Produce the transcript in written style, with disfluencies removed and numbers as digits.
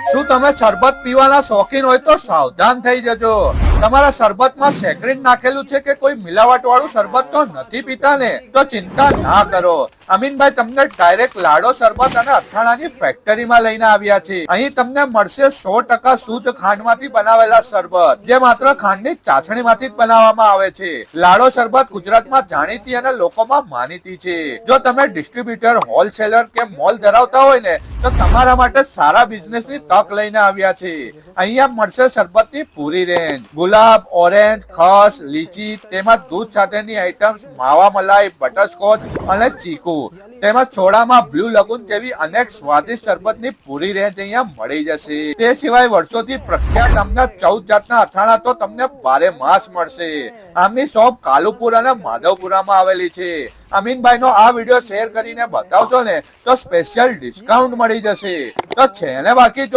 શું તમે શરબત પીવાના શોખીન હોય તો સાવધાન થઈ જજો. તમારા શરબતમાં સેક્રીન નાખેલું છે કે કોઈ મિલાવટ વાળું શરબત તો નથી પીતા ને? તો ચિંતા ના કરો. અમીનભાઈ તમને ડાયરેક્ટ લાડો શરબત અને અથાણાની ફેક્ટરીમાં લઈને આવ્યા છે. અહીં તમને મળશે 100% શુદ્ધ ખાંડમાંથી બનાવેલા શરબત, જે માત્ર ખાંડની ચાસણીમાંથી જ બનાવવામાં આવે છે. લાડો શરબત ગુજરાતમાં જાણીતી અને લોકોમાં માનીતી છે. જો તમે ડિસ્ટ્રીબ્યુટર, હોલસેલર કે મોલ ધરાવતા હોય ને તો તમારા માટે સારા બિઝનેસની તક લઈને આવ્યા છે. અહીંયા મળશે શરબતની પૂરી રેન્જ. ગુલાબ, ઓરેન્જ, ખસ, લીચી તેમજ દૂધ સાથેની આઈટમ્સ, માવા મલાઈ, બટરસ્કોચ અને ચીકુ તેમજ સોડામાં બ્લુ લગુન જેવી અનેક સ્વાદિષ્ટ શરબતની પૂરી રેન્જ અહીંયા મળી જશે. તે સિવાય વર્ષોથી પ્રખ્યાત આમના 14 જાતના અથાણા તો તમને બારે માસ મળશે. આમની શોપ કાલુપુર અને માધવપુરામાં આવેલી છે. અમીનભાઈ નો આ વિડીયો શેર કરીને બતાવશો ને તો સ્પેશિયલ ડિસ્કાઉન્ટ મળી જશે. તો છે ને બાકી